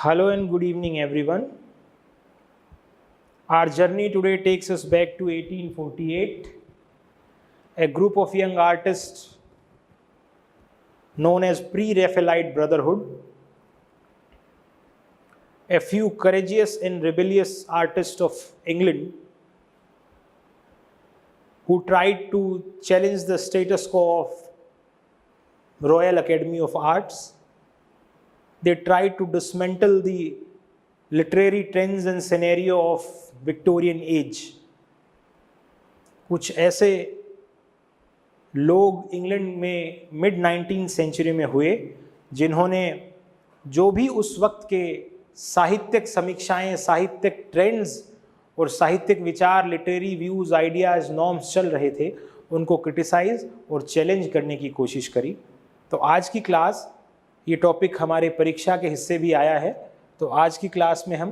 Hello and good evening, everyone. Our journey today takes us back to 1848. A group of young artists known as Pre-Raphaelite Brotherhood, a few courageous and rebellious artists of England who tried to challenge the status quo of Royal Academy of Arts. They tried to dismantle the literary trends and scenario of Victorian age. कुछ ऐसे लोग England में mid 19th century में हुए जिन्होंने जो भी उस वक्त के साहित्यिक समीक्षाएं, साहित्यिक ट्रेंड्स और साहित्यिक विचार, लिटरेरी व्यूज़, आइडियाज़, नॉर्म्स चल रहे थे, उनको क्रिटिसाइज और चैलेंज करने की कोशिश करी। तो आज की क्लास, ये टॉपिक हमारे परीक्षा के हिस्से भी आया है, तो आज की क्लास में हम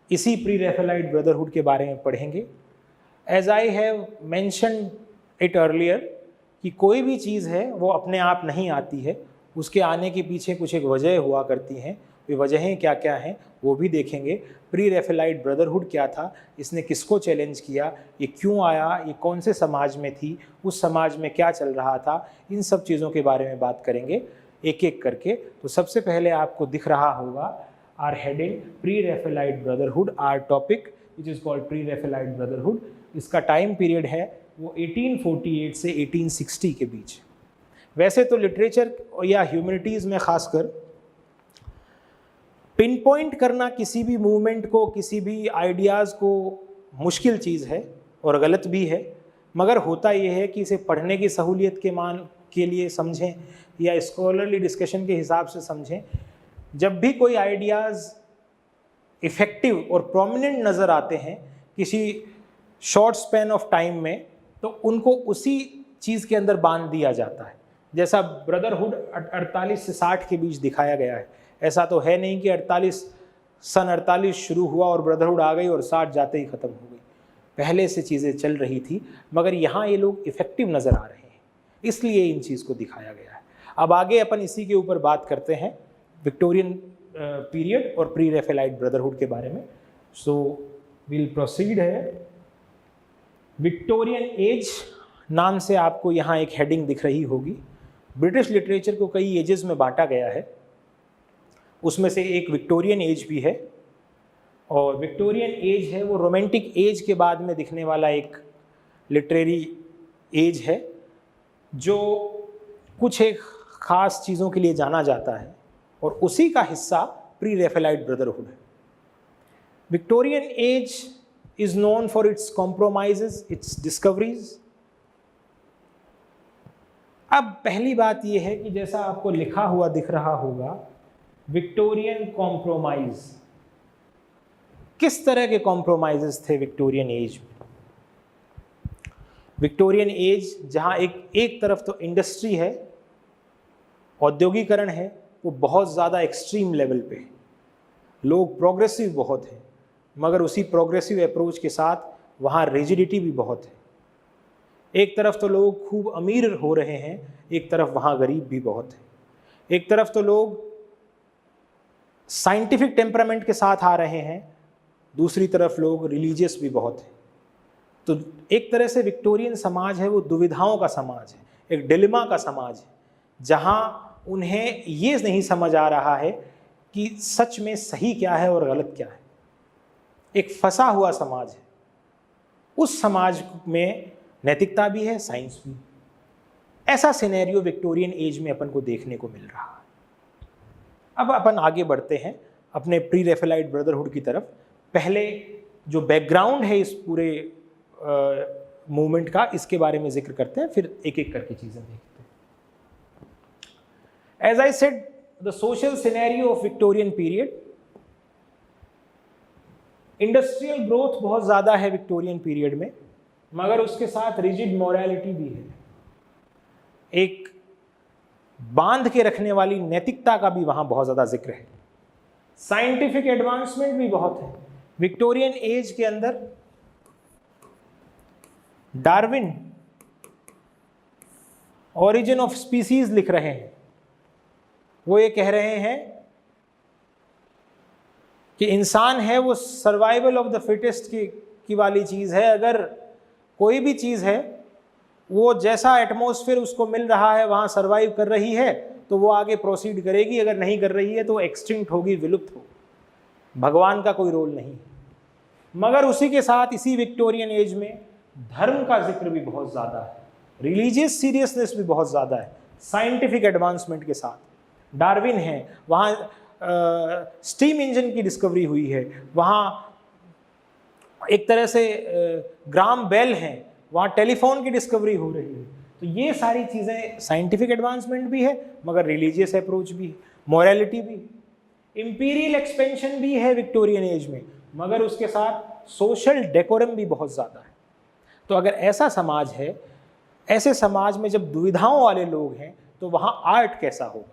इसी प्री रैफेलाइट ब्रदरहुड के बारे में पढ़ेंगे। As I have mentioned it earlier कि कोई भी चीज़ है वो अपने आप नहीं आती है, उसके आने के पीछे कुछ एक वजह हुआ करती हैं। वे वजहें क्या क्या हैं वो भी देखेंगे। प्री रैफेलाइट ब्रदरहुड क्या था, इसने किसको चैलेंज किया, ये क्यों आया, ये कौन से समाज में थी, उस समाज में क्या चल रहा था, इन सब चीज़ों के बारे में बात करेंगे एक एक करके। तो सबसे पहले आपको दिख रहा होगा our heading pre Raphaelite brotherhood, our topic which is called pre Raphaelite brotherhood. इसका टाइम पीरियड है वो 1848 से 1860 के बीच। वैसे तो लिटरेचर या ह्यूमैनिटीज़ में खासकर पिन पॉइंट करना किसी भी मूवमेंट को, किसी भी आइडियाज़ को मुश्किल चीज़ है और गलत भी है, मगर होता यह है कि इसे पढ़ने की सहूलियत के मान के लिए समझें या स्कॉलरली डिस्कशन के हिसाब से समझें। जब भी कोई आइडियाज़ इफ़ेक्टिव और प्रोमिनेंट नज़र आते हैं किसी शॉर्ट स्पैन ऑफ टाइम में, तो उनको उसी चीज़ के अंदर बांध दिया जाता है। जैसा ब्रदरहुड 48 से 60 के बीच दिखाया गया है, ऐसा तो है नहीं कि 48 शुरू हुआ और ब्रदरहुड आ गई और 60 जाते ही ख़त्म हो गई। पहले से चीज़ें चल रही थी, मगर यहाँ ये लोग इफ़ेक्टिव नज़र आ रहे हैं, इसलिए इन चीज़ को दिखाया गया है। अब आगे अपन इसी के ऊपर बात करते हैं, विक्टोरियन पीरियड और प्री रैफेलाइट ब्रदरहुड के बारे में। सो विल प्रोसीड है। विक्टोरियन एज नाम से आपको यहाँ एक हेडिंग दिख रही होगी। ब्रिटिश लिटरेचर को कई एजेस में बांटा गया है, उसमें से एक विक्टोरियन एज भी है। और विक्टोरियन एज है वो रोमांटिक एज के बाद में दिखने वाला एक लिटरेरी एज है जो कुछ एक ख़ास चीज़ों के लिए जाना जाता है, और उसी का हिस्सा प्री रैफेलाइट ब्रदरहुड है। Victorian age is known for its compromises, it's discoveries. अब पहली बात यह है कि जैसा आपको लिखा हुआ दिख रहा होगा, विक्टोरियन कॉम्प्रोमाइज। किस तरह के कॉम्प्रोमाइजेस थे विक्टोरियन एज में? विक्टोरियन एज जहाँ एक तरफ तो इंडस्ट्री है, औद्योगिकरण है, वो बहुत ज़्यादा एक्सट्रीम लेवल पे है, लोग प्रोग्रेसिव बहुत हैं, मगर उसी प्रोग्रेसिव अप्रोच के साथ वहाँ रिजिडिटी भी बहुत है। एक तरफ तो लोग खूब अमीर हो रहे हैं, एक तरफ वहाँ गरीब भी बहुत है। एक तरफ तो लोग साइंटिफिक टेम्परामेंट के साथ आ रहे हैं, दूसरी तरफ लोग रिलीजियस भी बहुत हैं। तो एक तरह से विक्टोरियन समाज है वो दुविधाओं का समाज है, एक डिलेमा का समाज है, जहाँ उन्हें ये नहीं समझ आ रहा है कि सच में सही क्या है और गलत क्या है। एक फंसा हुआ समाज है। उस समाज में नैतिकता भी है, साइंस भी। ऐसा सिनेरियो विक्टोरियन एज में अपन को देखने को मिल रहा है। अब अपन आगे बढ़ते हैं अपने प्री रैफेलाइट ब्रदरहुड की तरफ। पहले जो बैकग्राउंड है इस पूरे मूवमेंट का, इसके बारे में जिक्र करते हैं, फिर एक एक करके चीज़ें देखते हैं। As I said, the social scenario of Victorian period, industrial growth बहुत ज़्यादा है विक्टोरियन पीरियड में, मगर उसके साथ रिजिड मॉरलिटी भी है। एक बांध के रखने वाली नैतिकता का भी वहाँ बहुत ज़्यादा जिक्र है। साइंटिफिक एडवांसमेंट भी बहुत है। विक्टोरियन एज के अंदर डार्विन ओरिजिन ऑफ स्पीसीज लिख रहे हैं। वो ये कह रहे हैं कि इंसान है वो सर्वाइवल ऑफ द फिटेस्ट की वाली चीज़ है। अगर कोई भी चीज़ है वो जैसा एटमॉस्फेयर उसको मिल रहा है वहाँ सर्वाइव कर रही है तो वो आगे प्रोसीड करेगी, अगर नहीं कर रही है तो एक्सटिंक्ट होगी, विलुप्त होगी। भगवान का कोई रोल नहीं। मगर उसी के साथ इसी विक्टोरियन एज में धर्म का जिक्र भी बहुत ज़्यादा है, रिलीजियस सीरियसनेस भी बहुत ज़्यादा है, साइंटिफिक एडवांसमेंट के साथ। डार्विन है, वहाँ स्टीम इंजन की डिस्कवरी हुई है, वहाँ एक तरह से ग्राम बेल हैं, वहाँ टेलीफोन की डिस्कवरी हो रही है। तो ये सारी चीज़ें साइंटिफिक एडवांसमेंट भी है मगर रिलीजियस अप्रोच भी है, मोरालिटी भी, इंपीरियल एक्सपेंशन भी है विक्टोरियन एज में, मगर उसके साथ सोशल डेकोरम भी बहुत ज़्यादा है। तो अगर ऐसा समाज है, ऐसे समाज में जब दुविधाओं वाले लोग हैं तो वहाँ आर्ट कैसा होगा,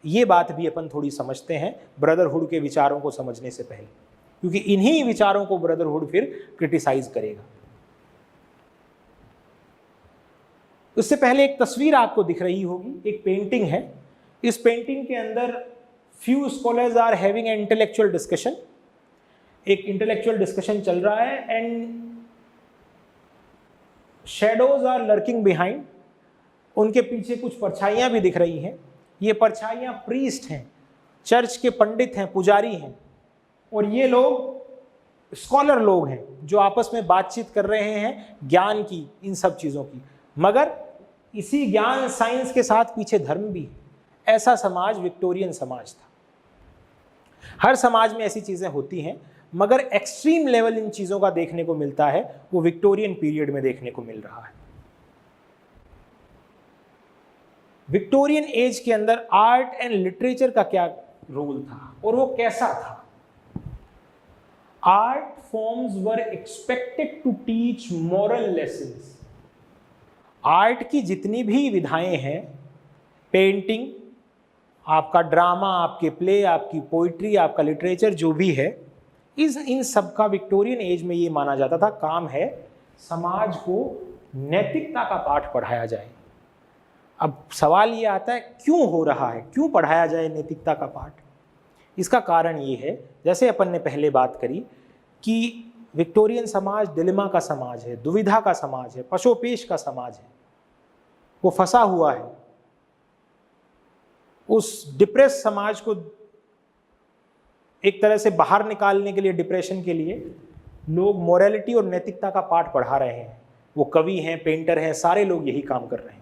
ये बात भी अपन थोड़ी समझते हैं ब्रदरहुड के विचारों को समझने से पहले, क्योंकि इन्हीं विचारों को ब्रदरहुड फिर क्रिटिसाइज करेगा। उससे पहले एक तस्वीर आपको दिख रही होगी, एक पेंटिंग है। इस पेंटिंग के अंदर few scholars are having an intellectual discussion, एक इंटेलेक्चुअल डिस्कशन चल रहा है and shadows are lurking behind. उनके पीछे कुछ परछाइयाँ भी दिख रही हैं। ये परछाइयाँ प्रीस्ट हैं, चर्च के पंडित हैं, पुजारी हैं, और ये लोग स्कॉलर लोग हैं जो आपस में बातचीत कर रहे हैं ज्ञान की, इन सब चीज़ों की। मगर इसी ज्ञान साइंस के साथ पीछे धर्म भी है। ऐसा समाज विक्टोरियन समाज था। हर समाज में ऐसी चीज़ें होती हैं मगर एक्सट्रीम लेवल इन चीज़ों का देखने को मिलता है वो विक्टोरियन पीरियड में देखने को मिल रहा है। विक्टोरियन एज के अंदर आर्ट एंड लिटरेचर का क्या रोल था और वो कैसा था? Art forms were expected to teach moral lessons. Art की जितनी भी विधाएं हैं, पेंटिंग, आपका ड्रामा, आपके प्ले, आपकी पोइट्री, आपका लिटरेचर जो भी है, इन सब का विक्टोरियन एज में ये माना जाता था काम है समाज को नैतिकता का पाठ पढ़ाया जाए। अब सवाल ये आता है क्यों हो रहा है, क्यों पढ़ाया जाए नैतिकता का पाठ? इसका कारण ये है, जैसे अपन ने पहले बात करी कि विक्टोरियन समाज डिलेमा का समाज है, दुविधा का समाज है, पशोपेश का समाज है। वो फंसा हुआ है। उस डिप्रेस समाज को एक तरह से बाहर निकालने के लिए, डिप्रेशन के लिए लोग मोरालिटी और नैतिकता का पाठ पढ़ा रहे हैं। वो कवि हैं, पेंटर हैं, सारे लोग यही काम कर रहे हैं।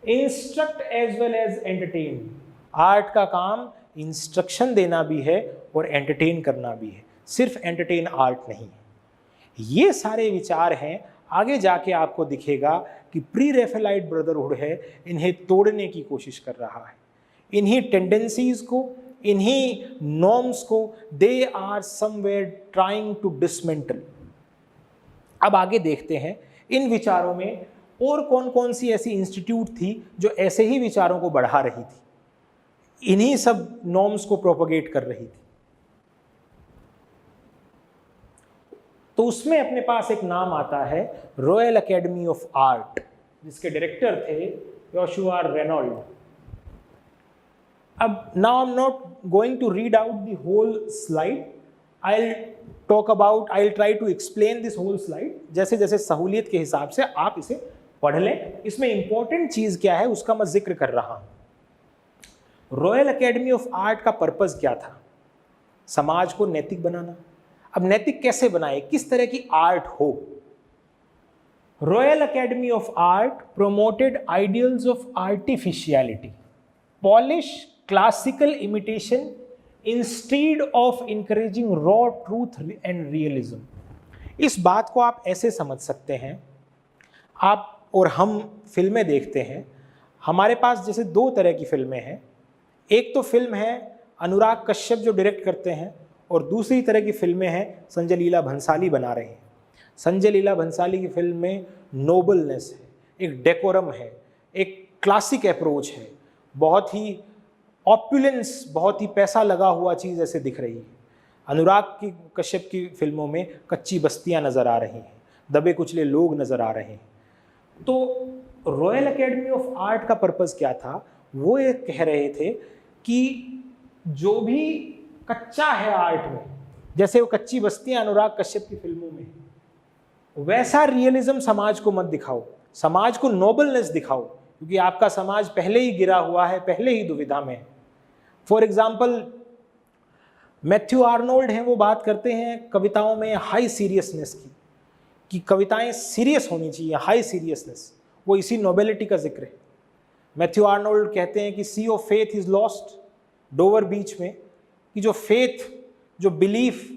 Instruct as well as entertain. Art का काम इंस्ट्रक्शन देना भी है और एंटरटेन करना भी है, सिर्फ एंटरटेन आर्ट नहीं है। ये सारे विचार हैं। आगे जाके आपको दिखेगा कि प्री रेफेलाइट ब्रदरहुड है, इन्हें तोड़ने की कोशिश कर रहा है। इन्हीं टेंडेंसीज को, इन्हीं नॉर्म्स को they are somewhere trying to dismantle. अब आगे देखते हैं इन विचारों में और कौन कौन सी ऐसी इंस्टीट्यूट थी जो ऐसे ही विचारों को बढ़ा रही थी, इन्हीं सब नॉर्म्स को प्रोपोगेट कर रही थी। तो उसमें अपने पास एक नाम आता है रॉयल एकेडमी ऑफ आर्ट, जिसके डायरेक्टर थे योशुआ रेनॉल्ड। अब now I am not going to read out the whole slide, I will try to explain this whole slide. जैसे जैसे सहूलियत के हिसाब से आप इसे पढ़ लें। इसमें इंपॉर्टेंट चीज क्या है उसका मैं जिक्र कर रहा हूं। रॉयल एकेडमी ऑफ आर्ट का पर्पस क्या था? समाज को नैतिक बनाना। अब नैतिक कैसे बनाए, किस तरह की आर्ट हो? Royal Academy of art promoted ideals of artificiality, polish, classical imitation instead of encouraging raw truth and realism. इस बात को आप ऐसे समझ सकते हैं, आप और हम फिल्में देखते हैं, हमारे पास जैसे दो तरह की फिल्में हैं। एक तो फिल्म है अनुराग कश्यप जो डायरेक्ट करते हैं, और दूसरी तरह की फिल्में हैं संजय लीला भंसाली बना रहे हैं। संजय लीला भंसाली की फिल्म में नोबलनेस है, एक डेकोरम है, एक क्लासिक अप्रोच है, बहुत ही ऑप्युलेंस, बहुत ही पैसा लगा हुआ चीज़ ऐसे दिख रही है। अनुराग की कश्यप की फिल्मों में कच्ची बस्तियां नज़र आ रही हैं, दबे कुचले लोग नज़र आ रहे हैं। तो रॉयल एकेडमी ऑफ आर्ट का पर्पस क्या था? वो ये कह रहे थे कि जो भी कच्चा है आर्ट में, जैसे वो कच्ची बस्तियां अनुराग कश्यप की फिल्मों में, वैसा रियलिज्म समाज को मत दिखाओ, समाज को नोबलनेस दिखाओ, क्योंकि आपका समाज पहले ही गिरा हुआ है, पहले ही दुविधा में है। फॉर एग्जाम्पल मैथ्यू आर्नोल्ड हैं, वो बात करते हैं कविताओं में हाई सीरियसनेस की, कि कविताएं सीरियस होनी चाहिए, हाई सीरियसनेस, वो इसी नोबेलिटी का जिक्र है। मैथ्यू आर्नोल्ड कहते हैं कि sea of faith is lost Dover beach में, कि जो फेथ, जो बिलीफ,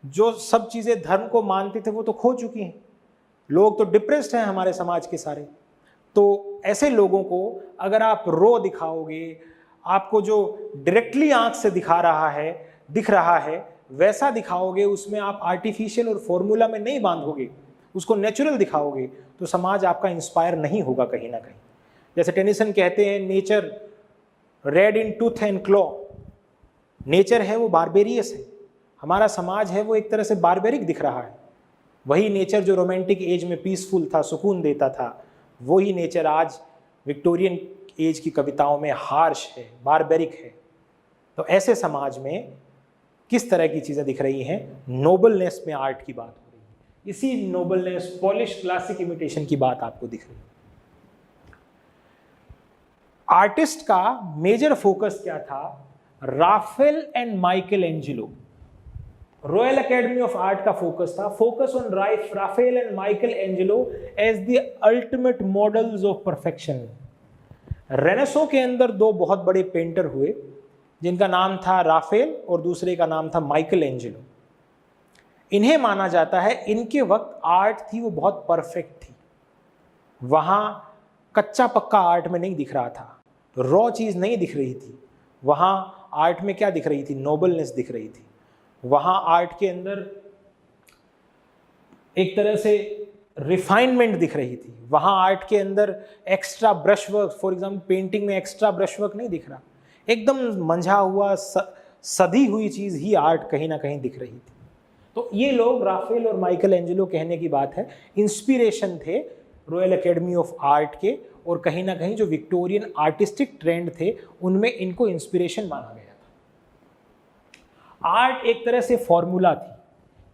जो सब चीज़ें धर्म को मानते थे वो तो खो चुकी हैं, लोग तो डिप्रेस्ड हैं हमारे समाज के सारे। तो ऐसे लोगों को अगर आप रो दिखाओगे, आपको जो डायरेक्टली आंख से दिख रहा है वैसा दिखाओगे, उसमें आप आर्टिफिशियल और फॉर्मूला में नहीं बांधोगे, उसको नेचुरल दिखाओगे, तो समाज आपका इंस्पायर नहीं होगा कहीं ना कहीं। जैसे टेनिसन कहते हैं, nature red in tooth and claw, nature है वो बारबेरियस है, हमारा समाज है वो एक तरह से बारबेरिक दिख रहा है। वही नेचर जो रोमांटिक एज में पीसफुल था, सुकून देता था, वही नेचर आज विक्टोरियन एज की कविताओं में हार्श है, बारबेरिक है। तो ऐसे समाज में किस तरह की चीज़ें दिख रही हैं? नोबलनेस में आर्ट की बात हो रही है, इसी नोबलनेस, पॉलिश क्लासिक इमिटेशन की बात आपको दिख रही है। आर्टिस्ट का मेजर फोकस क्या था? Raphael and Michelangelo. Royal Academy of Art का फोकस था, focus on Raphael and Michelangelo as the ultimate models of perfection. Renaissance के अंदर दो बहुत बड़े पेंटर हुए, जिनका नाम था राफेल और दूसरे का नाम था माइकल एंजेलो। इन्हें माना जाता है, इनके वक्त आर्ट थी वो बहुत परफेक्ट थी, वहाँ कच्चा पक्का आर्ट में नहीं दिख रहा था, रॉ चीज़ नहीं दिख रही थी। वहाँ आर्ट में क्या दिख रही थी? नोबलनेस दिख रही थी। वहाँ आर्ट के अंदर एक तरह से रिफाइनमेंट दिख रही थी। वहाँ आर्ट के अंदर extra brush work, for example painting में एक्स्ट्रा ब्रश वर्क नहीं दिख रहा, एकदम मंझा हुआ सधी हुई चीज़ ही आर्ट कहीं ना कहीं दिख रही थी। तो ये लोग, राफेल और माइकल एंजेलो, कहने की बात है, इंस्पिरेशन थे रॉयल एकेडमी ऑफ आर्ट के, और कहीं ना कहीं जो विक्टोरियन आर्टिस्टिक ट्रेंड थे उनमें इनको इंस्पिरेशन माना गया था। आर्ट एक तरह से फॉर्मूला थी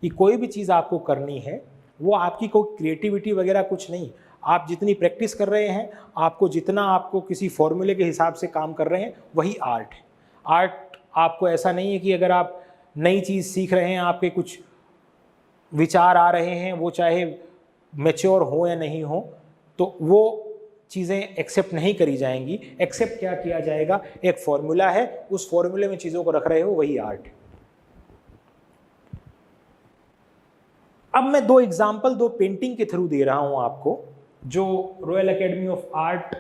कि कोई भी चीज़ आपको करनी है, वो आपकी कोई क्रिएटिविटी वगैरह कुछ नहीं, आप जितनी प्रैक्टिस कर रहे हैं, आपको किसी फॉर्मूले के हिसाब से काम कर रहे हैं, वही आर्ट है। आर्ट आपको ऐसा नहीं है कि अगर आप नई चीज़ सीख रहे हैं, आपके कुछ विचार आ रहे हैं, वो चाहे मैच्योर हो या नहीं हो, तो वो चीज़ें एक्सेप्ट नहीं करी जाएंगी। एक्सेप्ट क्या किया जाएगा? एक फॉर्मूला है, उस फॉर्मूले में चीज़ों को रख रहे हो, वही आर्ट है। अब मैं दो एग्जाम्पल, दो पेंटिंग के थ्रू दे रहा हूं आपको, जो Royal Academy of Art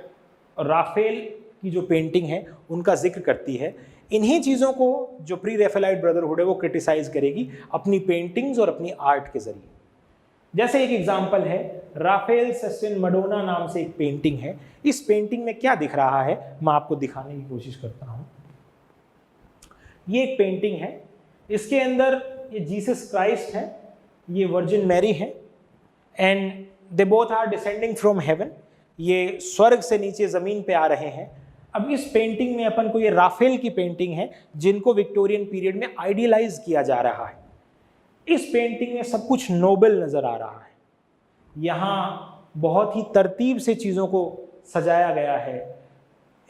Raphael की जो पेंटिंग है उनका जिक्र करती है। इन्हीं चीज़ों को जो प्री रेफेलाइट ब्रदरहुड है वो क्रिटिसाइज करेगी अपनी पेंटिंग्स और अपनी आर्ट के जरिए। जैसे एक एग्जाम्पल है, राफेल सिस्टीन मडोना नाम से एक पेंटिंग है। इस पेंटिंग में क्या दिख रहा है, मैं आपको दिखाने की कोशिश करता हूँ। ये एक पेंटिंग है, इसके अंदर ये जीसस क्राइस्ट है, ये वर्जिन मैरी है, and they both are descending from heaven. ये स्वर्ग से नीचे ज़मीन पे आ रहे हैं। अब इस पेंटिंग में अपन को, ये राफेल की पेंटिंग है जिनको विक्टोरियन पीरियड में आइडियलाइज किया जा रहा है। इस पेंटिंग में सब कुछ नोबल नज़र आ रहा है, यहाँ बहुत ही तरतीब से चीज़ों को सजाया गया है,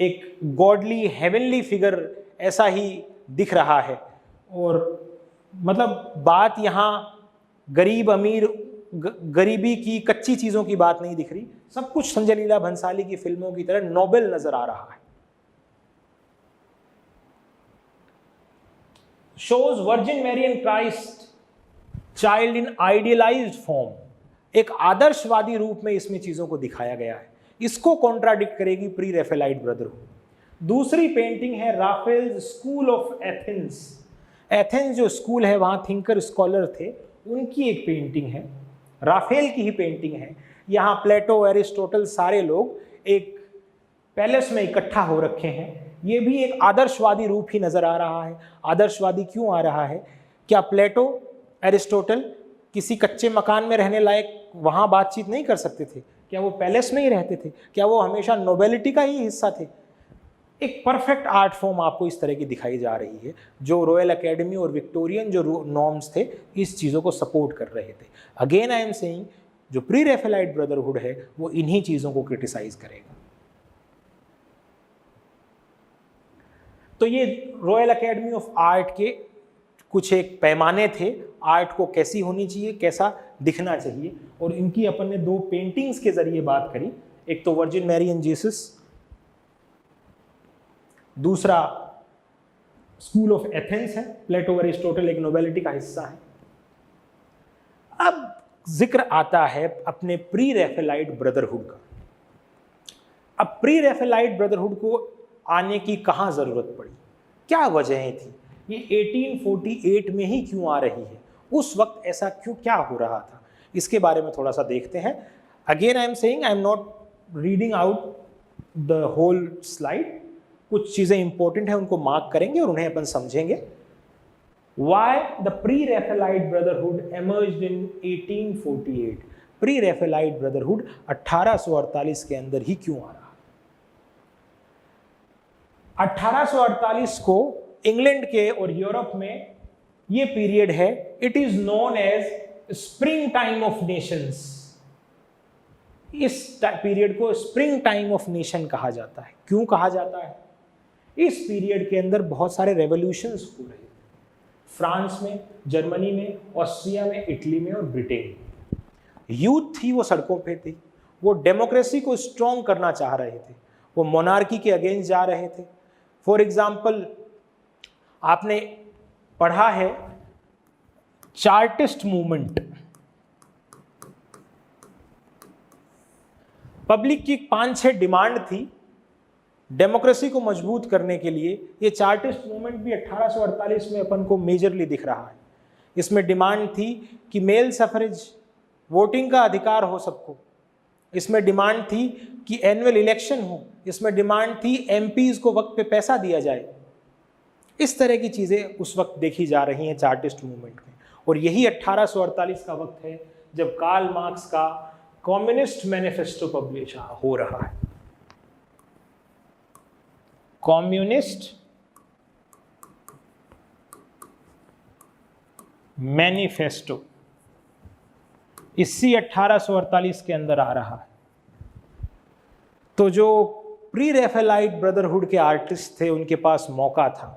एक गॉडली हेवनली फिगर ऐसा ही दिख रहा है। और मतलब बात यहाँ गरीब अमीर, गरीबी की, कच्ची चीज़ों की बात नहीं दिख रही, सब कुछ संजय लीला भंसाली की फिल्मों की तरह नोबल नज़र आ रहा है। Shows Virgin Mary and Christ child in idealized form. एक आदर्शवादी रूप में इसमें चीज़ों को दिखाया गया है। इसको कॉन्ट्राडिक्ट करेगी प्री रेफेलाइट ब्रदरहुड। दूसरी पेंटिंग है Raphael School of Athens. Athens जो स्कूल है, वहाँ थिंकर स्कॉलर थे, उनकी एक पेंटिंग है, राफेल की ही पेंटिंग है। यहाँ प्लेटो, एरिस्टोटल, सारे लोग एक पैलेस में इकट्ठा हो रखे हैं। ये भी एक आदर्शवादी रूप ही नज़र आ रहा है। आदर्शवादी क्यों आ रहा है? क्या प्लेटो, एरिस्टोटल किसी कच्चे मकान में रहने लायक वहाँ बातचीत नहीं कर सकते थे? क्या वो पैलेस में ही रहते थे? क्या वो हमेशा नोबेलिटी का ही हिस्सा थे? एक परफेक्ट आर्ट फॉर्म आपको इस तरह की दिखाई जा रही है, जो रॉयल एकेडमी और विक्टोरियन जो नॉर्म्स थे इस चीज़ों को सपोर्ट कर रहे थे। अगेन आई एम सेइंग, जो प्री रैफेलाइट ब्रदरहुड है वो इन्हीं चीज़ों को क्रिटिसाइज करेगा। तो ये रॉयल एकेडमी ऑफ आर्ट के कुछ एक पैमाने थे, आर्ट को कैसी होनी चाहिए, कैसा दिखना चाहिए, और इनकी अपन ने दो पेंटिंग्स के जरिए बात करी। एक तो वर्जिन मैरी एंड जीसस, दूसरा स्कूल ऑफ एथेंस है, प्लेटो अरिस्टोटल एक नोबेलिटी का हिस्सा है। अब जिक्र आता है अपने प्री रैफेलाइट ब्रदरहुड का। अब प्री रैफेलाइट ब्रदरहुड को आने की कहाँ ज़रूरत पड़ी, क्या वजहें थी, ये 1848 में ही क्यों आ रही है, उस वक्त ऐसा क्यों क्या हो रहा था, इसके बारे में थोड़ा सा देखते हैं। Again I am saying, I am not reading out the whole slide, कुछ चीज़ें इंपॉर्टेंट हैं उनको मार्क करेंगे और उन्हें अपन समझेंगे। Why the pre-Raphaelite Brotherhood emerged in 1848? Pre-Raphaelite Brotherhood 1848 के अंदर ही क्यों आ रहा? 1848 को इंग्लैंड के और यूरोप में ये पीरियड है, it is known as spring time of nations. इस पीरियड को स्प्रिंग टाइम ऑफ नेशन कहा जाता है। क्यों कहा जाता है? इस पीरियड के अंदर बहुत सारे रेवोल्यूशंस हो रहे थे, फ्रांस में, जर्मनी में, ऑस्ट्रिया में, इटली में और ब्रिटेन में। यूथ थी वो सड़कों पे थी, वो डेमोक्रेसी को स्ट्रॉन्ग करना चाह रहे थे, वो मोनार्की के अगेंस्ट जा रहे थे। फॉर एग्जाम्पल, आपने पढ़ा है चार्टिस्ट मूवमेंट, पब्लिक की 5-6 डिमांड थी डेमोक्रेसी को मजबूत करने के लिए। ये चार्टिस्ट मूवमेंट भी 1848 में अपन को मेजरली दिख रहा है। इसमें डिमांड थी कि मेल सफरेज, वोटिंग का अधिकार हो सबको, इसमें डिमांड थी कि एनुअल इलेक्शन हो, इसमें डिमांड थी एमपीज को वक्त पे पैसा दिया जाए। इस तरह की चीज़ें उस वक्त देखी जा रही हैं चार्टिस्ट मूवमेंट में। और यही 1848 का वक्त है जब कार्ल मार्क्स का कम्युनिस्ट मैनिफेस्टो पब्लिश हो रहा है। कम्युनिस्ट मैनिफेस्टो इसी 1848 के अंदर आ रहा है। तो जो प्री रैफेलाइट ब्रदरहुड के आर्टिस्ट थे उनके पास मौका था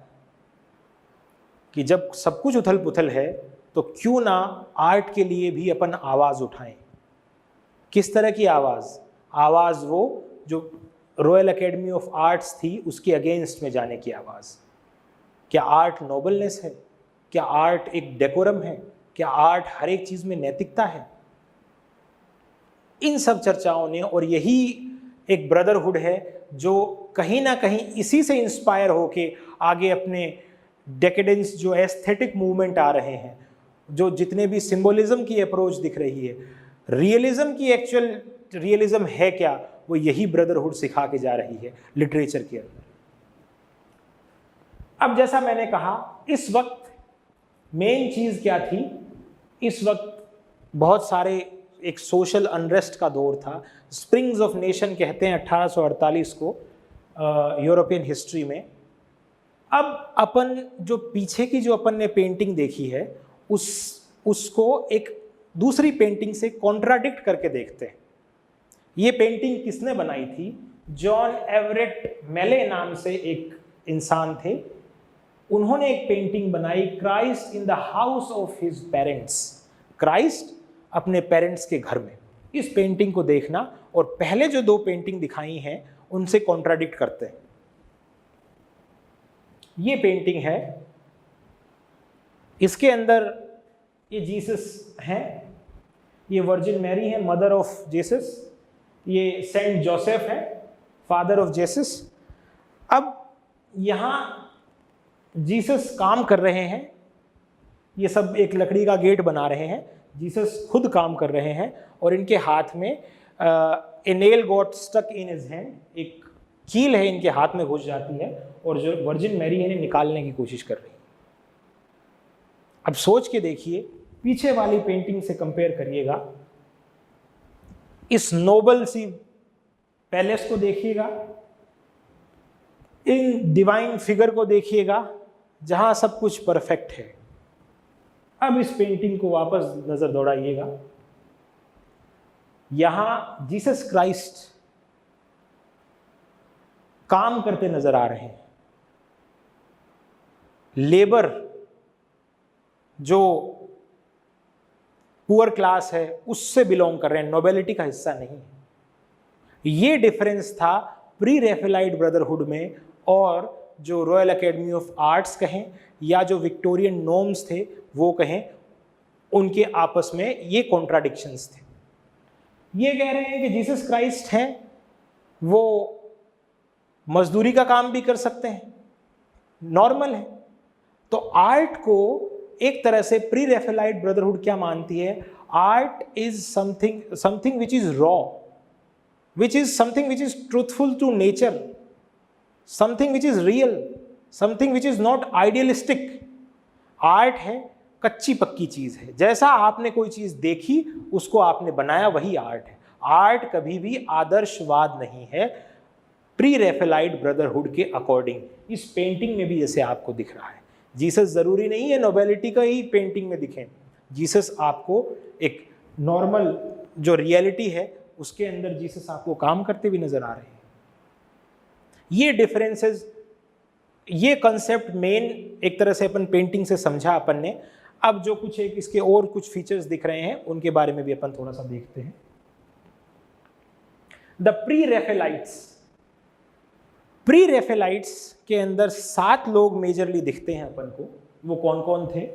कि जब सब कुछ उथल पुथल है तो क्यों ना आर्ट के लिए भी अपन आवाज़ उठाएं। किस तरह की आवाज़? आवाज़ वो जो रॉयल एकेडमी ऑफ आर्ट्स थी उसके अगेंस्ट में जाने की आवाज़। क्या आर्ट नोबलनेस है? क्या आर्ट एक डेकोरम है? क्या आर्ट हर एक चीज़ में नैतिकता है? इन सब चर्चाओं ने, और यही एक ब्रदरहुड है जो कहीं ना कहीं इसी से इंस्पायर होके आगे अपने डेकेडेंस, जो एस्थेटिक मूवमेंट आ रहे हैं, जो जितने भी सिंबोलिज्म की अप्रोच दिख रही है, रियलिज्म की एक्चुअल रियलिज्म है क्या, वो यही ब्रदरहुड सिखा के जा रही है लिटरेचर के अंदर। अब जैसा मैंने कहा, इस वक्त मेन चीज़ क्या थी? इस वक्त बहुत सारे एक सोशल अनरेस्ट का दौर था। स्प्रिंग्स ऑफ नेशन कहते हैं 1848 को यूरोपियन हिस्ट्री में। अब अपन जो पीछे की जो अपन ने पेंटिंग देखी है उसको एक दूसरी पेंटिंग से कॉन्ट्राडिक्ट करके देखते हैं। ये पेंटिंग किसने बनाई थी? जॉन एवरेट मेले नाम से एक इंसान थे। उन्होंने एक पेंटिंग बनाई, Christ in the house of his parents. Christ अपने पेरेंट्स के घर में। इस पेंटिंग को देखना और पहले जो दो पेंटिंग दिखाई हैं उनसे कॉन्ट्राडिक्ट करते हैं। ये पेंटिंग है, इसके अंदर ये जीसस हैं, ये वर्जिन मैरी है, मदर ऑफ जीसस, ये सेंट जोसेफ है, फादर ऑफ जीसस। अब यहाँ जीसस काम कर रहे हैं, ये सब एक लकड़ी का गेट बना रहे हैं, जीसस खुद काम कर रहे हैं और इनके हाथ में a nail got stuck in his hand, एक कील है इनके हाथ में घुस जाती है और जो वर्जिन मैरी है इन्हें निकालने की कोशिश कर रही है। अब सोच के देखिए, पीछे वाली पेंटिंग से कंपेयर करिएगा, इस नोबल सी पैलेस को देखिएगा, इन डिवाइन फिगर को देखिएगा जहां सब कुछ परफेक्ट है। अब इस पेंटिंग को वापस नजर दौड़ाइएगा, यहां जीसस क्राइस्ट काम करते नजर आ रहे हैं। लेबर जो पुअर क्लास है उससे बिलोंग कर रहे हैं, नोबेलिटी का हिस्सा नहीं है। ये डिफरेंस था प्री रैफेलाइट ब्रदरहुड में और जो रॉयल एकेडमी ऑफ आर्ट्स कहें या जो विक्टोरियन नॉर्म्स थे वो कहें, उनके आपस में ये कॉन्ट्राडिक्शंस थे। ये कह रहे हैं कि जीसस क्राइस्ट हैं, वो मजदूरी का काम भी कर सकते हैं, नॉर्मल है। तो आर्ट को एक तरह से प्री रैफेलाइट ब्रदरहुड क्या मानती है, art is something which is raw, which is something which is truthful to nature, something which is real, something which is not idealistic। Art है कच्ची पक्की चीज है, जैसा आपने कोई चीज देखी उसको आपने बनाया, वही आर्ट है। आर्ट कभी भी आदर्शवाद नहीं है प्री रैफेलाइट ब्रदरहुड के अकॉर्डिंग। इस पेंटिंग में भी जैसे आपको दिख रहा है, जीसस जरूरी नहीं है नोबेलिटी का ही पेंटिंग में दिखे। जीसस आपको एक नॉर्मल जो रियलिटी है उसके अंदर जीसस आपको काम करते भी नजर आ रहे हैं। ये डिफरेंसेस, ये कंसेप्ट मेन एक तरह से अपन पेंटिंग से समझा अपन ने। अब जो कुछ एक इसके और कुछ फीचर्स दिख रहे हैं उनके बारे में भी अपन थोड़ा सा देखते हैं। द प्री रैफेलाइट्स के अंदर 7 लोग मेजरली दिखते हैं अपन को। वो कौन कौन थे?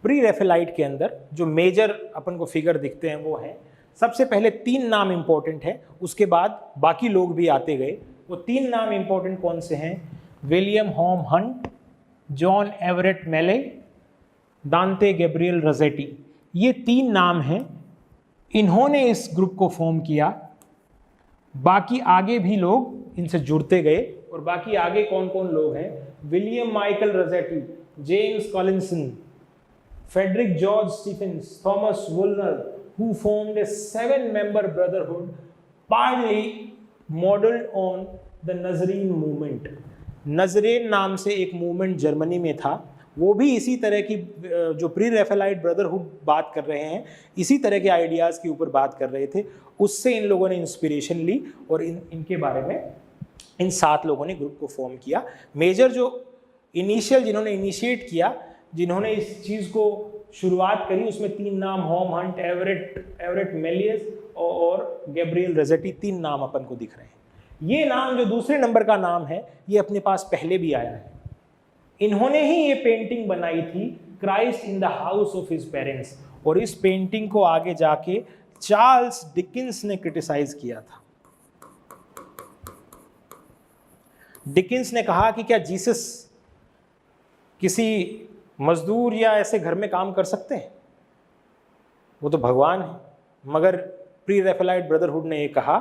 प्री रैफेलाइट के अंदर जो मेजर अपन को फिगर दिखते हैं वो है, सबसे पहले 3 नाम इंपॉर्टेंट है, उसके बाद बाकी लोग भी आते गए। वो 3 नाम इंपॉर्टेंट कौन से हैं? William home Hunt, John Everett मेले, दांते गैब्रियल रोसेटी। ये 3 नाम हैं, इन्होंने इस ग्रुप को फॉर्म किया। बाकी आगे भी लोग इनसे जुड़ते गए। और बाकी आगे कौन कौन लोग हैं? William Michael Rossetti, James Collinson, Frederick George Stephens, Thomas Woolner, who formed a 7-member brotherhood partly modeled on the Nazarene movement। नजरेन नाम से एक मूवमेंट जर्मनी में था, वो भी इसी तरह की जो प्री रैफेलाइट ब्रदरहुड बात कर रहे हैं, इसी तरह के आइडियाज़ के ऊपर बात कर रहे थे। उससे इन लोगों ने इंस्पिरेशन ली और इनके बारे में इन 7 लोगों ने ग्रुप को फॉर्म किया। मेजर जो इनिशियल जिन्होंने इनिशिएट किया, जिन्होंने इस चीज़ को शुरुआत करी, उसमें 3 नाम होम हंट, एवरेट मेलियस और गैब्रियल रोसेटी, 3 नाम अपन को दिख रहे हैं। ये नाम जो दूसरे नंबर का नाम है ये अपने पास पहले भी आया है। इन्होंने ही ये पेंटिंग बनाई थी, Christ in the house of his parents. और इस पेंटिंग को आगे जाके चार्ल्स डिकिंस ने क्रिटिसाइज किया था। डिकिंस ने कहा कि क्या जीसस किसी मजदूर या ऐसे घर में काम कर सकते हैं? वो तो भगवान है। मगर प्री रैफेलाइट ब्रदरहुड ने ये कहा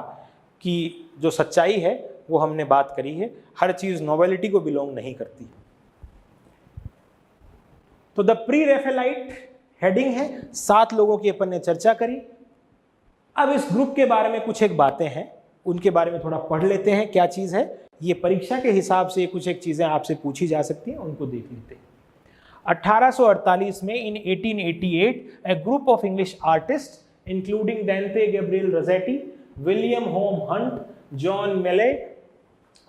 कि जो सच्चाई है वो हमने बात करी है, हर चीज़ नोबेलिटी को बिलोंग नहीं करती। तो द प्री रैफेलाइट हेडिंग है, 7 लोगों की अपन ने चर्चा करी। अब इस ग्रुप के बारे में कुछ एक बातें हैं, उनके बारे में थोड़ा पढ़ लेते हैं। क्या चीज़ है ये? परीक्षा के हिसाब से कुछ एक चीज़ें आपसे पूछी जा सकती हैं, उनको देख लेते हैं। 1848 में इन 1888 a group of English artists including Dante Gabriel Rossetti, William Home Hunt, John Millay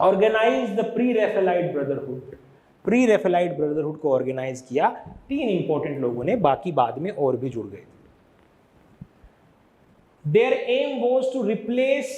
organized the Pre-Raphaelite Brotherhood। Pre-Raphaelite Brotherhood को ऑर्गेनाइज किया 3 इंपॉर्टेंट लोगों ने, बाकी बाद में और भी जुड़ गए थे। Their aim was to replace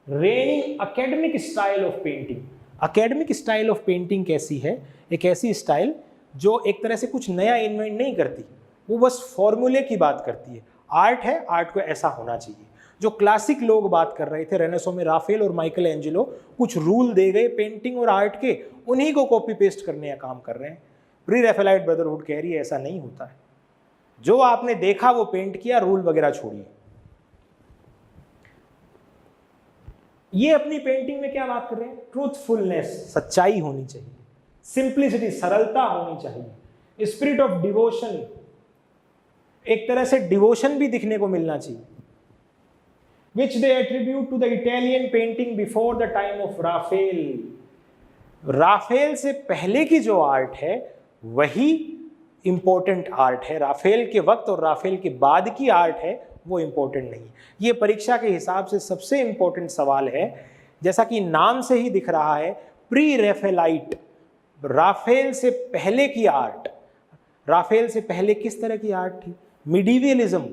reigning academic style of painting। Academic style of painting कैसी है? एक ऐसी स्टाइल जो एक तरह से कुछ नया इन्वेंट नहीं करती, वो बस फॉर्मूले की बात करती है। आर्ट है, आर्ट को ऐसा होना चाहिए। जो क्लासिक लोग बात कर रहे थे रेनेसो में, राफेल और माइकल एंजेलो, कुछ रूल दे गए पेंटिंग और आर्ट के, उन्हीं को कॉपी पेस्ट करने का काम कर रहे हैं। प्री रैफेलाइट ब्रदरहुड कह रही है ऐसा नहीं होता है, जो आपने देखा वो पेंट किया, रूल वगैरह छोड़िए। ये अपनी पेंटिंग में क्या बात कर रहे हैं? ट्रूथफुलनेस, सच्चाई होनी चाहिए, सिंप्लिसिटी, सरलता होनी चाहिए, स्पिरिट ऑफ डिवोशन, एक तरह से डिवोशन भी दिखने को मिलना चाहिए, which they attribute to the Italian painting before the time of Raphael. Raphael से पहले की जो आर्ट है वही इंपॉर्टेंट आर्ट है, राफेल के वक्त और राफेल के बाद की आर्ट है वो इंपॉर्टेंट नहीं। ये परीक्षा के हिसाब से सबसे इंपॉर्टेंट सवाल है, जैसा कि नाम से ही दिख रहा है, प्री रेफेलाइट, राफेल से पहले की आर्ट। राफेल से पहले किस तरह की आर्ट थी? मिडीवियलिज्म।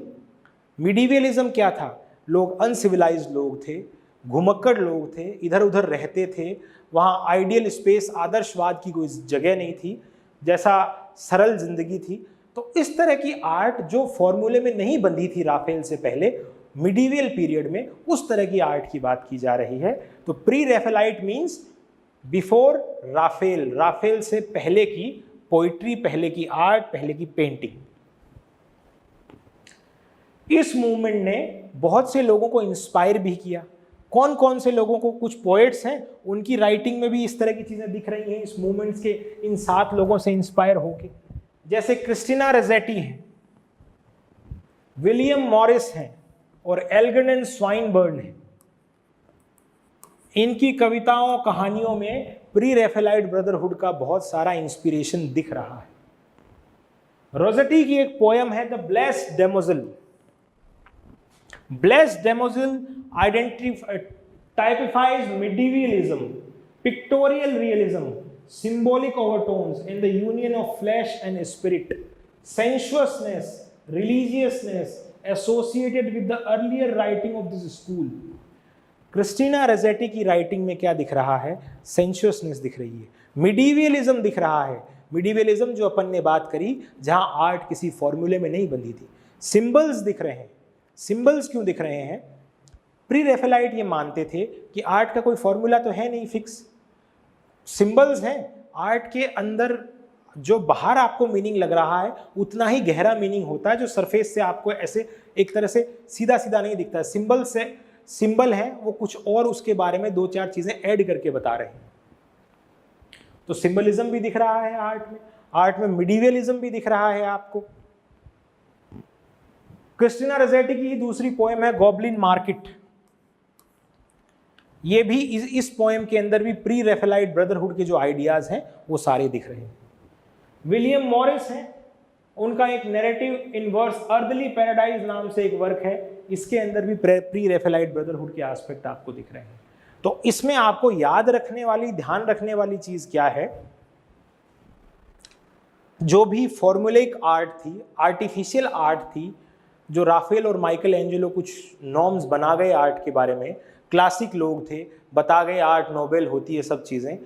मिडीवियलिज्म क्या था? लोग अनसिविलाइज्ड लोग थे, घुमक्कड़ लोग थे, इधर उधर रहते थे, वहाँ आइडियल स्पेस, आदर्शवाद की कोई जगह नहीं थी, जैसा सरल जिंदगी थी। तो इस तरह की आर्ट जो फॉर्मूले में नहीं बंधी थी राफेल से पहले, मिडीवियल पीरियड में उस तरह की आर्ट की बात की जा रही है। तो pre Raphaelite means before Raphael, Raphael से पहले की पोइट्री, पहले की आर्ट, पहले की पेंटिंग। इस मूवमेंट ने बहुत से लोगों को इंस्पायर भी किया। कौन कौन से लोगों को? कुछ पोएट्स हैं, उनकी राइटिंग में भी इस तरह की चीज़ें दिख रही हैं इस मूवमेंट्स के इन 7 लोगों से इंस्पायर होके। जैसे क्रिस्टीना रोसेटी हैं, विलियम मॉरिस हैं और एल्गर्नन स्वाइनबर्न हैं। इनकी कविताओं, कहानियों में प्री रेफेलाइट ब्रदरहुड का बहुत सारा इंस्पिरेशन दिख रहा है। रोसेटी की एक पोयम है the blessed Damozel. Blessed Damozel typifies medievalism, pictorial realism, symbolic overtones in the union of flesh and spirit, sensuousness, religiousness associated with the earlier writing of this school. Christina Rossetti की writing में क्या दिख रहा है? Sensuousness दिख रही है, मिडीवियलिज्म दिख रहा है। मिडीवियलिज्म जो अपन ने बात करी, जहां आर्ट किसी फॉर्मूले में नहीं बंधी थी। सिंबल्स दिख रहे हैं। सिंबल्स क्यों दिख रहे हैं? प्री रेफेलाइट ये मानते थे कि आर्ट का कोई फॉर्मूला तो है नहीं फिक्स, सिंबल्स हैं। आर्ट के अंदर जो बाहर आपको मीनिंग लग रहा है उतना ही गहरा मीनिंग होता है, जो सरफेस से आपको ऐसे एक तरह से सीधा सीधा नहीं दिखता है। सिंबल से सिंबल है वो कुछ और उसके बारे में 2-4 चीजें ऐड करके बता रहे हैं। तो सिंबलिज्म भी दिख रहा है आर्ट में मिडीवियलिज्म भी दिख रहा है आपको। क्रिस्टीना रोसेटी की दूसरी पोएम है गॉबलिन मार्केट। ये भी इस पोएम के अंदर भी प्री रेफेलाइट ब्रदरहुड के जो आइडियाज हैं वो सारे दिख रहे हैं। विलियम मॉरिस हैं, उनका एक narrative in verse earthly paradise नाम से एक वर्क है, इसके अंदर भी प्री रेफेलाइट ब्रदरहुड के एस्पेक्ट आपको दिख रहे हैं। तो इसमें आपको याद रखने वाली, ध्यान रखने वाली चीज क्या है? जो भी फॉर्मूलिक आर्ट थी, आर्टिफिशियल आर्ट थी, जो राफेल और माइकल एंजेलो कुछ नॉर्म्स बना गए आर्ट के बारे में, क्लासिक लोग थे, बता गए आर्ट नोबेल होती है, सब चीज़ें,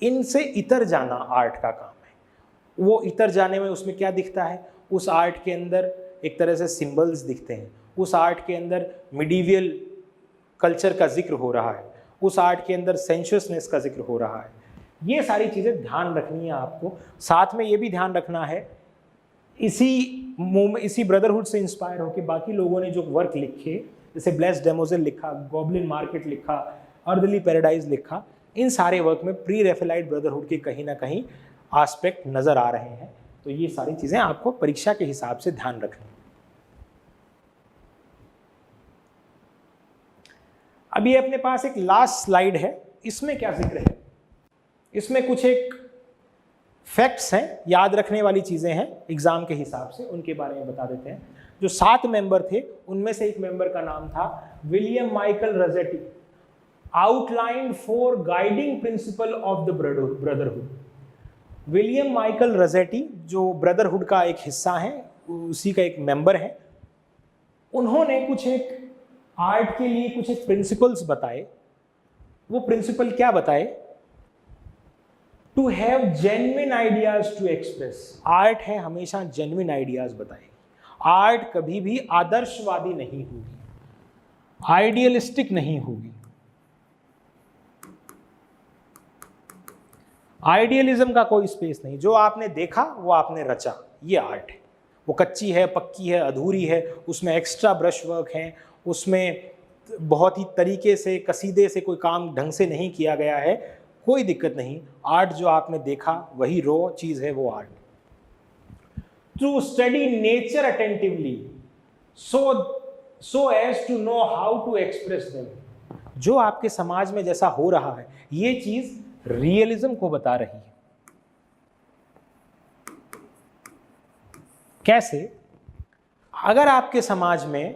इनसे इतर जाना आर्ट का काम है। वो इतर जाने में उसमें क्या दिखता है? उस आर्ट के अंदर एक तरह से सिंबल्स दिखते हैं, उस आर्ट के अंदर मिडीवियल कल्चर का जिक्र हो रहा है, उस आर्ट के अंदर सेंशुअसनेस का जिक्र हो रहा है। ये सारी चीज़ें ध्यान रखनी है आपको। साथ में ये भी ध्यान रखना है, इसी ब्रदरहुड से इंस्पायर होकर बाकी लोगों ने जो वर्क लिखे, जैसे ब्लेस्ड डेमोजेल लिखा, गॉबलिन मार्केट लिखा, अर्थली पैराडाइज लिखा, इन सारे वर्क में प्री रेफेलाइट ब्रदरहुड के कहीं ना कहीं एस्पेक्ट नजर आ रहे हैं। तो ये सारी चीजें आपको परीक्षा के हिसाब से ध्यान रखनी है। अभी अपने पास एक लास्ट स्लाइड है, इसमें क्या जिक्र है? इसमें कुछ एक फैक्ट्स हैं, याद रखने वाली चीजें हैं एग्जाम के हिसाब से, उनके बारे में बता देते हैं। जो 7 मेंबर थे उनमें से एक मेंबर का नाम था William Michael Rossetti. Outline 4 guiding principle of the brotherhood. William Michael Rossetti जो ब्रदरहुड का एक हिस्सा है, उसी का एक मेंबर है, उन्होंने कुछ एक आर्ट के लिए कुछ एक प्रिंसिपल्स बताए। वो प्रिंसिपल क्या बताए? To have genuine ideas to express. Art है हमेशा जेन्युइन आइडियाज बताएगी। आर्ट कभी भी आदर्शवादी नहीं होगी, आइडियलिस्टिक नहीं होगी। आइडियलिज्म का कोई स्पेस नहीं। जो आपने देखा वो आपने रचा, ये आर्ट है। वो कच्ची है, पक्की है, अधूरी है, उसमें एक्स्ट्रा ब्रश वर्क है, उसमें बहुत ही तरीके से कसीदे से कोई काम ढंग से नहीं किया गया है, कोई दिक्कत नहीं। आर्ट जो आपने देखा वही रॉ चीज़ है, वो art. To study nature attentively so as to know how to express them। जो आपके समाज में जैसा हो रहा है, ये चीज रियलिज्म को बता रही है। कैसे? अगर आपके समाज में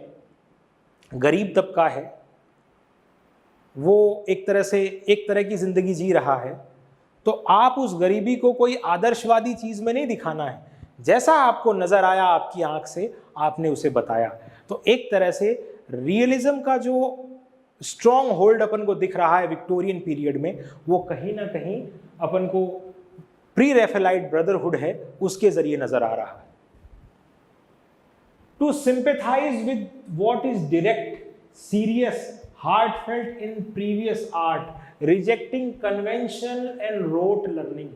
गरीब तबका है, वो एक तरह की जिंदगी जी रहा है, तो आप उस गरीबी को कोई आदर्शवादी चीज में नहीं दिखाना है। जैसा आपको नजर आया आपकी आंख से, आपने उसे बताया। तो एक तरह से रियलिज्म का जो स्ट्रॉन्ग होल्ड अपन को दिख रहा है विक्टोरियन पीरियड में, वो कहीं ना कहीं अपन को प्री रैफेलाइट ब्रदरहुड है उसके जरिए नजर आ रहा है। To sympathize with what is direct, serious, heartfelt in previous art, rejecting convention and rote learning.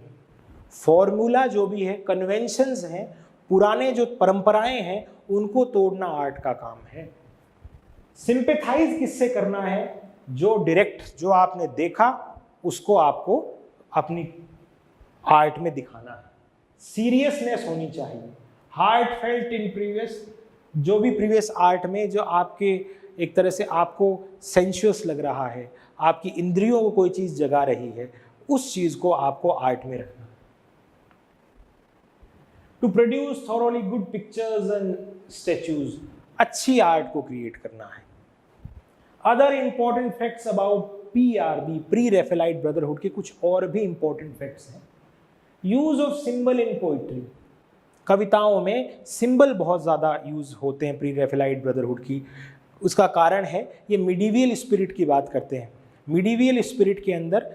Formula जो भी है, कन्वेंशंस हैं, पुराने जो परंपराएं हैं, उनको तोड़ना आर्ट का काम है। सिंपैथाइज किससे करना है? जो डायरेक्ट, जो आपने देखा उसको आपको अपनी आर्ट में दिखाना है। सीरियसनेस होनी चाहिए। हार्टफेल्ट इन प्रीवियस, जो भी प्रीवियस आर्ट में जो आपके एक तरह से आपको सेंशुअस लग रहा है, आपकी इंद्रियों को कोई चीज जगा रही है, उस चीज को आपको आर्ट में रखना। To produce thoroughly good pictures and statues, अच्छी आर्ट को क्रिएट करना है। Other important facts about PRB, pre Raphaelite brotherhood के कुछ और भी इंपॉर्टेंट फैक्ट्स हैं। Use of symbol in poetry, कविताओं में सिंबल बहुत ज़्यादा यूज होते हैं प्री रैफेलाइट ब्रदरहुड की। उसका कारण है ये मिडीवियल स्पिरिट की बात करते हैं। मिडीवियल स्पिरिट के अंदर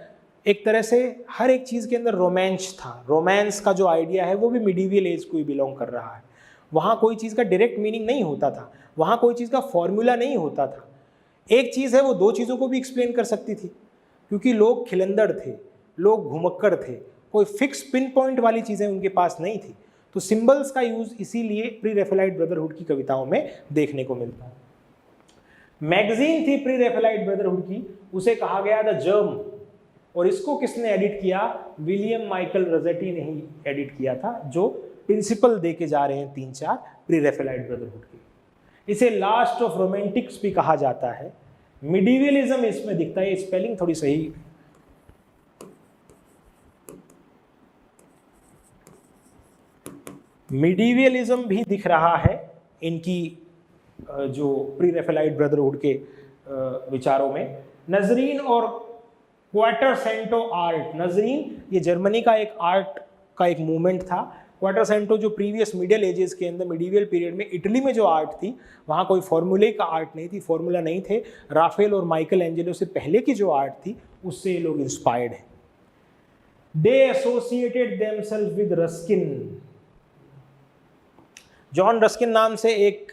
एक तरह से हर एक चीज़ के अंदर रोमांच था। रोमांस का जो आइडिया है वो भी मिडीवियल एज को ही बिलोंग कर रहा है। वहाँ कोई चीज़ का डायरेक्ट मीनिंग नहीं होता था, वहाँ कोई चीज़ का फॉर्मूला नहीं होता था। एक चीज़ है वो दो चीज़ों को भी एक्सप्लेन कर सकती थी, क्योंकि लोग खिलंदड़ थे, लोग घुमक्कड़ थे, कोई फिक्स पिन पॉइंट वाली चीज़ें उनके पास नहीं थी। तो सिंबल्स का यूज़ इसीलिए प्री रैफेलाइट ब्रदरहुड की कविताओं में देखने को मिलता है। मैगजीन थी प्री रैफेलाइट ब्रदरहुड की, उसे कहा गया द जर्म, और इसको किसने एडिट किया? विलियम माइकल रोसेटी ने ही एडिट किया था, जो प्रिंसिपल दे के जा रहे हैं 3-4 प्री रैफेलाइट ब्रदरहुड के। इसे लास्ट ऑफ रोमांटिक्स भी कहा जाता है। मिडीवियलिज्म इसमें दिखता है, स्पेलिंग थोड़ी सही, मिडीवियलिज्म भी दिख रहा है इनकी जो प्री रैफेलाइट ब्रदरहुड के विचारों में। नजरीन और क्वाट्रसेंटो आर्ट, नजरीन ये जर्मनी का एक आर्ट का एक मूवमेंट था। क्वाट्रसेंटो जो प्रीवियस मिडिल एजेस के अंदर, मिडीवियल पीरियड में इटली में जो आर्ट थी, वहाँ कोई फॉर्मूले का आर्ट नहीं थी, फॉर्मूला नहीं थे। राफेल और माइकल एंजेलो से पहले की जो आर्ट थी उससे ये लोग इंस्पायर्ड हैं। They associated themselves with Ruskin, John Ruskin नाम से एक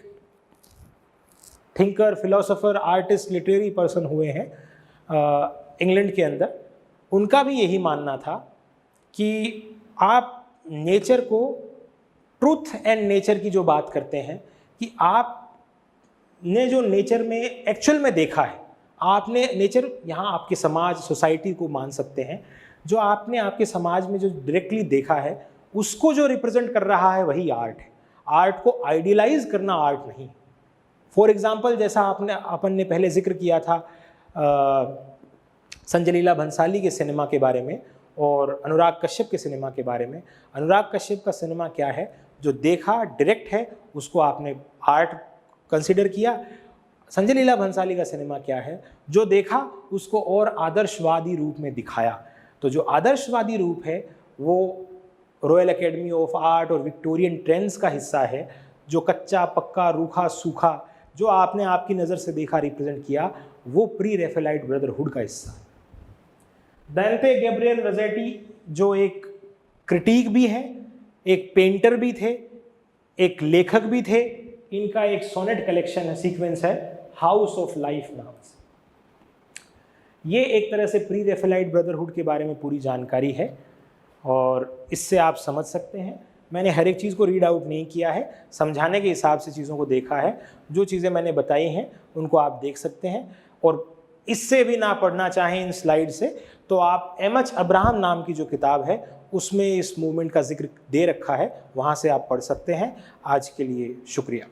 thinker, philosopher, artist, literary person हुए हैं इंग्लैंड के अंदर। उनका भी यही मानना था कि आप नेचर को, ट्रूथ एंड नेचर की जो बात करते हैं, कि आपने जो नेचर में एक्चुअल में देखा है, आपने नेचर, यहाँ आपके समाज, सोसाइटी को मान सकते हैं, जो आपने आपके समाज में जो डायरेक्टली देखा है उसको जो रिप्रेजेंट कर रहा है वही आर्ट है। आर्ट को आइडियलाइज करना आर्ट नहीं। फॉर एग्जाम्पल, जैसा अपन ने पहले जिक्र किया था संजय लीला भंसाली के सिनेमा के बारे में और अनुराग कश्यप के सिनेमा के बारे में। अनुराग कश्यप का सिनेमा क्या है? जो देखा डायरेक्ट है उसको आपने आर्ट कंसिडर किया। संजय लीला भंसाली का सिनेमा क्या है? जो देखा उसको और आदर्शवादी रूप में दिखाया। तो जो आदर्शवादी रूप है वो रॉयल एकेडमी ऑफ आर्ट और विक्टोरियन ट्रेंड्स का हिस्सा है। जो कच्चा पक्का, रूखा सूखा, जो आपने आपकी नज़र से देखा, रिप्रेजेंट किया, वो प्री रैफेलाइट ब्रदरहुड का हिस्सा है। दांते गैब्रिएल रोसेटी जो एक क्रिटिक भी है, एक पेंटर भी थे, एक लेखक भी थे। इनका एक सोनेट कलेक्शन है, सीक्वेंस है, हाउस ऑफ लाइफ नाम से। ये एक तरह से प्री रैफेलाइट ब्रदरहुड के बारे में पूरी जानकारी है और इससे आप समझ सकते हैं मैंने हर एक चीज़ को रीड आउट नहीं किया है, समझाने के हिसाब से चीज़ों को देखा है। जो चीज़ें मैंने बताई हैं उनको आप देख सकते हैं, और इससे भी ना पढ़ना चाहें इन स्लाइड से तो आप एम.एच. अब्राहम नाम की जो किताब है उसमें इस मूवमेंट का जिक्र दे रखा है, वहाँ से आप पढ़ सकते हैं। आज के लिए शुक्रिया।